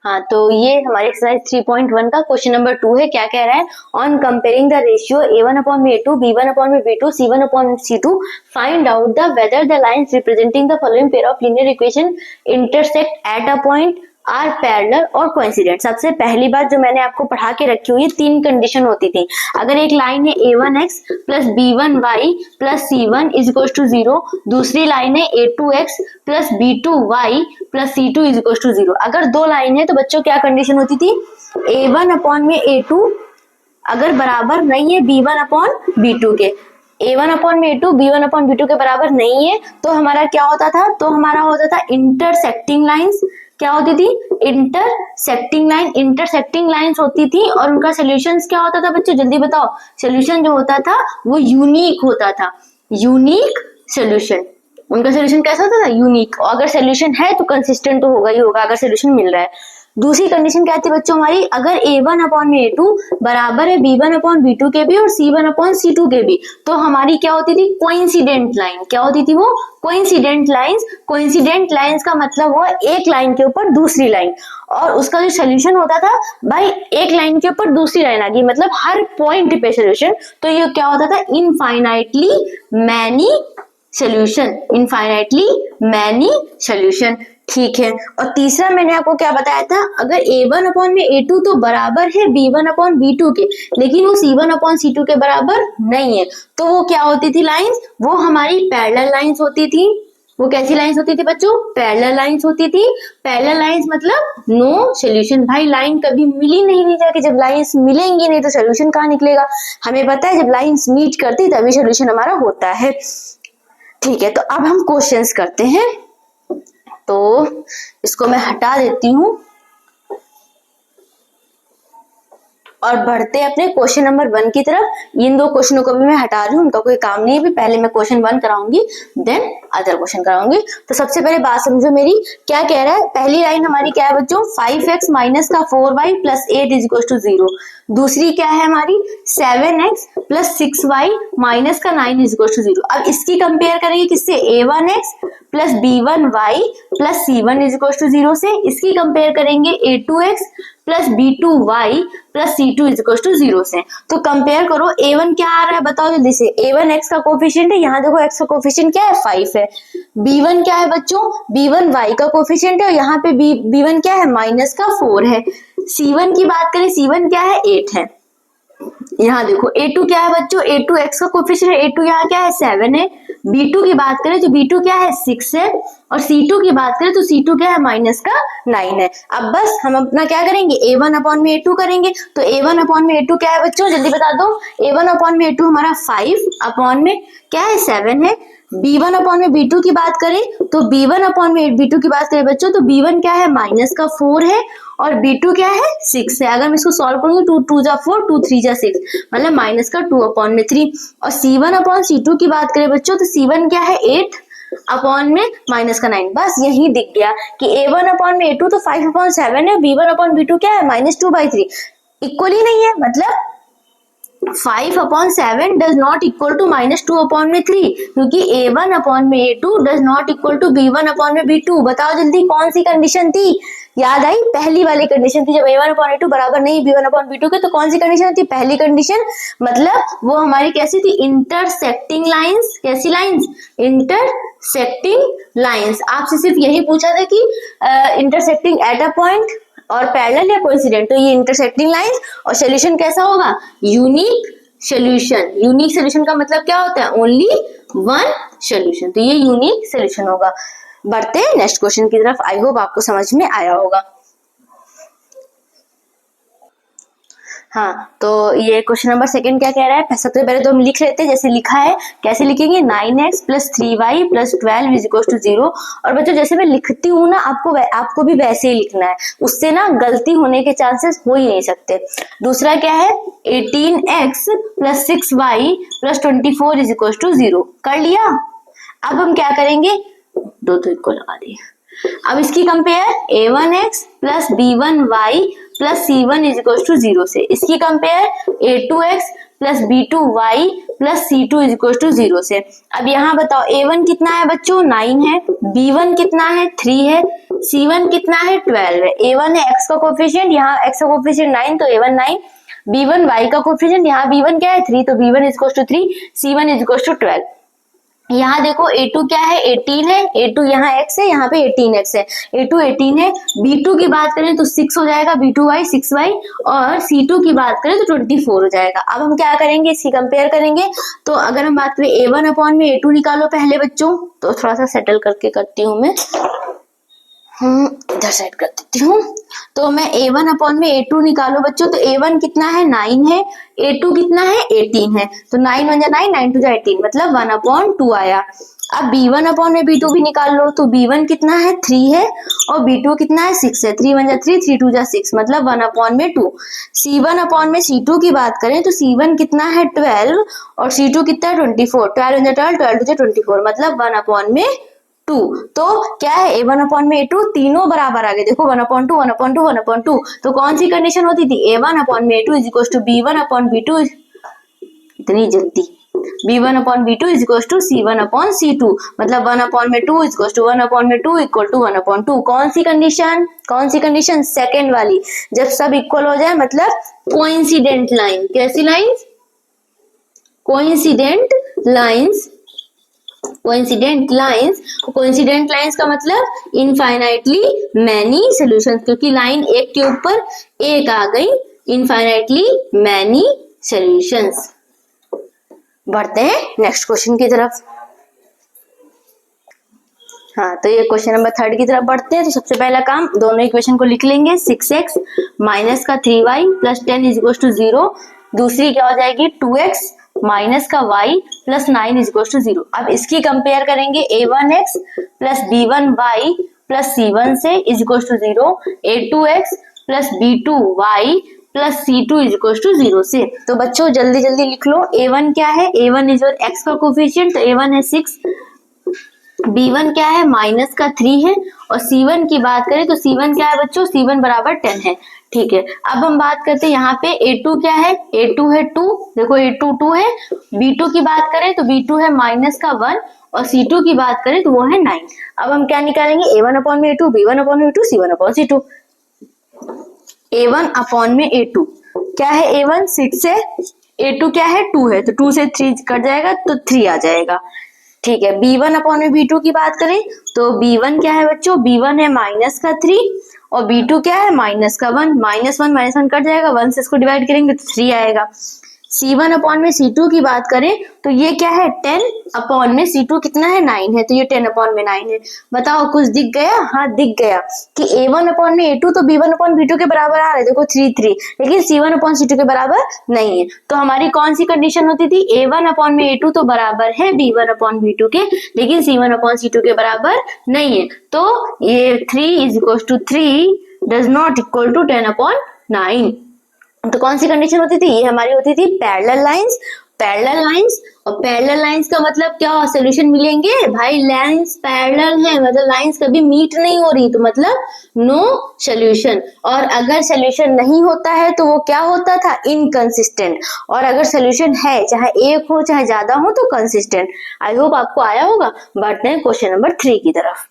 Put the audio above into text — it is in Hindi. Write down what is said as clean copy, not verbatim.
हाँ, तो ये हमारे एक्सरसाइज 3.1 का क्वेश्चन नंबर 2 है। क्या कह रहा है? On comparing the ratio a1/a2 b1/b2 c1/c2 find out the whether the lines representing the following pair of linear equation intersect at a point are parallel और कोइंसिडेंट। सबसे पहली बात जो मैंने आपको पढ़ा के रखी हुई, 3 कंडीशन होती थी। अगर एक लाइन है a1x plus b1y plus c1 is equal to 0, दूसरी लाइन है a2x plus b2y plus c2 is equal to 0। अगर दो लाइन है तो बच्चों क्या कंडीशन होती थी? a1 अपॉन में a2 अगर बराबर नहीं है b1 अपॉन b2 के, a1 अपॉन में a2 b1 अपॉन b2 के बराबर नहीं है तो हमारा क्या होता था? तो हमारा होता था इंटरसेक्टिंग लाइंस। क्या होती थी? Intersecting line. इंटरसेक्टिंग लाइंस होती थी और उनका सोल्यूशंस क्या होता था बच्चों? जल्दी बताओ। सोल्यूशन जो होता था वो यूनिक होता था, यूनिक सोल्यूशन। उनका सोल्यूशन कैसा होता था? यूनिक। और अगर सोल्यूशन है तो कंसिस्टेंट तो होगा ही होगा अगर सोल्यूशन मिल रहा है। दूसरी कंडीशन क्या थी बच्चों हमारी? अगर a1 अपॉन में a2 बराबर है b1 अपॉन b2 के भी और c1 अपॉन c2 के भी, तो हमारी क्या होती थी? Coincident line. क्या होती थी वो? Coincident lines. कोइंसिडेंट लाइंस का मतलब हुआ एक लाइन के ऊपर दूसरी लाइन, और उसका जो सोल्यूशन होता था भाई एक लाइन के ऊपर दूसरी लाइन आ गई, मतलब हर पॉइंट पे सोल्यूशन। तो ये क्या होता था? Infinitely many solution. Infinitely many solution. ठीक है। और तीसरा मैंने आपको क्या बताया था? अगर a1 अपॉन में a2 तो बराबर है b1 अपॉन b2 के, लेकिन वो c1 अपॉन c2 के बराबर नहीं है, तो वो क्या होती थी लाइंस? वो हमारी पैरेलल लाइंस होती थी। वो कैसी लाइंस होती थी बच्चों? पैरेलल लाइंस होती थी। पैरेलल लाइंस मतलब नो सोल्यूशन। भाई लाइन कभी मिल ही नहीं जाके, जब लाइंस मिलेंगी नहीं तो सोल्यूशन कहाँ निकलेगा? हमें पता है जब लाइंस मीट करती तभी सोल्यूशन हमारा होता है। ठीक है, तो अब हम क्वेश्चंस करते हैं। तो इसको मैं हटा देती हूं और बढ़ते हैं अपने क्वेश्चन नंबर 1 की तरफ। इन दो क्वेश्चनों को भी मैं हटा रही हूँ, उनका कोई काम नहीं है। भी पहले मैं क्वेश्चन 1 कराऊंगी, देन अदर क्वेश्चन कराऊंगी। तो सबसे पहले बात समझो मेरी। क्या कह रहा है? पहली लाइन हमारी क्या है बच्चों? 5x माइनस का 4y plus 8 is equal to 0। दूसरी क्या है हमारी? 7x प्लस 6y माइनस का 9 इज इक्वल टू 0। अब इसकी कंपेयर करेंगे किससे? a1x plus b1y plus c1 is equal to 0 से। इसकी कंपेयर करेंगे a2x plus b2y plus c2 is equal to 0 से। तो कंपेयर करो। a1 क्या आ रहा है बताओ जल्दी से? a1 x का कोफिशिएंट है, यहाँ देखो x का कोफिशिएंट क्या है? 5 है। b1 क्या है बच्चों? b1 y का कोफिशिएंट है और यहाँ पे b1 क्या है? माइनस का 4 है। c1 की बात करें, c1 क्या है? 8 है। यहाँ देखो a2 क्या है बच्चों? a2 x का कोफिशिएंट है, a2 यहाँ क्या है? 7 है। b2 की बात करें तो b2 क्या है? 6 है। और c2 की बात करें तो c2 क्या है? माइनस का 9 है। अब बस हम अपना क्या करेंगे? a1 अपॉन में a2 करेंगे। तो a1 अपॉन में a2 क्या है बच्चों? जल्दी बता दो। a1 अपॉन में a2 हमारा 5 अपॉन में क्या है? 7 है। b1 अपॉन में b2 की बात करें तो b1 अपॉन में b2 की बात करें बच्चों तो b1 क्या है? माइनस का 4 है और b2 क्या है? 6 है। अगर मैं इसको सॉल्व करूंगी 2 2 जा 4 2 3 जा 6, मतलब माइनस का 2 अपॉन में 3। और c1 अपॉन c2 की बात करें बच्चों तो c1 क्या है? 8 अपॉन में माइनस का 9। बस यही दिख गया कि a1 अपॉन में a2 तो 5 अपॉन 7 है, b1 अपॉन b2 क्या है? -2/3। इक्वल ही नहीं है, मतलब 5 upon 7 does not equal to -2 upon में 3, क्योंकि a1 अपॉन में a2 does not equal to b1 upon में b2। बताओ जल्दी कौन सी कंडीशन थी? याद आई? पहली वाली कंडीशन थी, जब a1 अपॉन a2 बराबर नहीं b1 अपॉन b2 के। तो कौन सी कंडीशन थी? पहली कंडीशन। मतलब वो हमारी कैसी थी? Intersecting lines. कैसी लाइंस? Intersecting lines. आपसे सिर्फ यही पूछा था कि इंटरसेक्टिंग एट अ पॉइंट और पैरेलल या कोइंसिडेंट। तो ये इंटरसेक्टिंग लाइंस। और सोल्यूशन कैसा होगा? Unique solution. यूनिक सोल्यूशन का मतलब क्या होता है? Only one solution. तो ये यूनिक सोल्यूशन होगा। बढ़ते हैं नेक्स्ट क्वेश्चन की तरफ। आई होप आपको समझ में आया होगा। हाँ, तो ये क्वेश्चन नंबर 2 क्या कह रहा है? सबसे पहले तो हम लिख लेते हैं जैसे लिखा है। कैसे लिखेंगे? 9x plus 3y plus 12 is equal to 0। और बच्चों जैसे मैं लिखती हूँ ना, आपको भी वैसे ही लिखना है, उससे ना गलती होने के चांसेस हो ही नहीं सकते। दूसरा क्या है? 18x plus 6y plus 24 is equal to 0। कर लिया? अब हम क्या करेंगे? दो इक्वल लगा दिए। अब इसकी compare a1x plus b1y plus C1 is equal to 0 से। इसकी compare A2x plus B2y plus C2 is equal to 0 से। अब यहाँ बताओ A1 कितना है बच्चों 9 है, B1 कितना है 3 है, C1 कितना है 12 है। A1 है x का कोफिशिएंट, यहाँ x का कोफिशिएंट 9 तो A1 9, B1 y का कोफिशिएंट, यहाँ B1 क्या है 3 तो B1 is equal to 3, C1 is equal to 12। यहाँ देखो A2 क्या है 18 है, A2 यहाँ x है, यहाँ पे 18x है, A2 18 है। B2 की बात करें तो 6 हो जाएगा, B2y 6y, और C2 की बात करें तो 24 हो जाएगा। अब हम क्या करेंगे, इसकी कंपेयर करेंगे। तो अगर हम बात करें A1 अपॉन में A2 निकालो पहले बच्चों, तो थोड़ा सा सेटल करके करती हूँ मैं, इधर साइड कर देती हूँ। तो मैं A1 अपॉन में A2 निकालो बच्चों, तो A1 कितना है 9 है, A2 कितना है 18 है, तो 9 1 जा 9, 9 2 जा 18, मतलब 1/2 आया। अब B1 अपॉन में B2 भी निकाल लो, तो B1 कितना है 3 है और B2 कितना है 6 है, 3 1 जा 3, 3 2 जा 6, मतलब 1/2। C1 अपॉन में C2 की बात करें तो C1 कितना है 12 और C2 कितना है 24, 12 1 जा 12, 12 2 जा 24, मतलब 1/2। तो क्या है A1 अपॉन में A2 तीनों बराबर आ गए, देखो 1/2 1/2 1/2। तो कौन सी कंडीशन होती थी, A1 अपॉन में A2 is equal to B1 upon B2, इतनी जल्दी, B1 upon B2 is equal to C1 upon C2, मतलब 1/2 is equal to 1/2 equal to 1/2। कौन सी कंडीशन, सेकेंड वाली, जब सब इक्वल हो जाए, मतलब कोइंसिडेंट लाइन। कैसी लाइन, कोइंसिडेंट लाइंस का मतलब इनफाइनाइटली मैनी सॉल्यूशंस, क्योंकि लाइन एक के ऊपर एक आ गई, इनफाइनाइटली मैनी सॉल्यूशंस। बढ़ते हैं नेक्स्ट क्वेश्चन की तरफ। हाँ, तो ये क्वेश्चन नंबर 3 की तरफ बढ़ते हैं। तो सबसे पहला काम, दोनों इक्वेशन को लिख लेंगे, 6x माइनस का 3y plus 10 is equal to 0। दूसरी क्या हो जाएगी 2x माइनस का y plus 9 is equal to 0। अब इसकी कंपेयर करेंगे A1x plus B1y plus C1 से is equal to 0, A2x plus B2y plus C2 is equal to 0 से। तो बच्चों जल्दी जल्दी लिख लो, A1 क्या है, A1 इज योर x का कोफिशिएंट, तो A1 है 6, B1 क्या है माइनस का 3 है, और C1 की बात करें तो C1 क्या है बच्चों, C1 बराबर 10 है। ठीक है, अब हम बात करते हैं यहाँ पे A2 क्या है, A2 है 2, देखो A2 2 है। B2 की बात करें तो B2 है माइनस का 1 और C2 की बात करें तो वो है 9। अब हम क्या निकालेंगे, A1 अपॉन में A2, B1 अपॉन में A2, C1 upon C2। A1 upon में A2 क्या है, A1 6 है, A2 क्या है 2 है, तो 2 से 3 कट जाएगा तो 3 आ जाएगा। ठीक है, B1 अपॉन में B2 की बात करें तो B1 क्या है बच्चों, B1 है माइनस का 3 और B2 क्या है माइनस का 1, -1 कट जाएगा, 1 से इसको डिवाइड करेंगे तो 3 आएगा। C1 अपॉन में C2 की बात करें तो ये क्या है 10 अपॉन में C2 कितना है 9 है, तो ये 10 अपॉन में 9 है। बताओ कुछ दिख गया, हाँ दिख गया कि A1 अपॉन में A2 तो B1 अपॉन B2 के बराबर आ रहा है, देखो 3 3, लेकिन C1 अपॉन C2 के बराबर नहीं है। तो हमारी कौन सी कंडीशन होती थी, A1 अपॉन में A2 तो बराबर है B1 अपॉन B2 के, लेकिन C1 अपॉन C2 के बराबर नहीं है। तो ये 3 is equal to 3 does not equal to 10 upon 9। तो कौन सी कंडीशन होती थी, ये हमारी होती थी पैरेलल लाइंस। और पैरेलल लाइंस का मतलब क्या, सॉल्यूशन मिलेंगे भाई, लाइंस पैरेलल है मतलब लाइंस कभी मीट नहीं हो रही, तो मतलब नो सॉल्यूशन। और अगर सॉल्यूशन नहीं होता है तो वो क्या होता था, इनकंसिस्टेंट। और अगर सॉल्यूशन है, चाहे एक हो चाहे ज्यादा हो, तो कंसिस्टेंट। आई होप आपको आया होगा। बढ़ते हैं क्वेश्चन नंबर 3 की तरफ।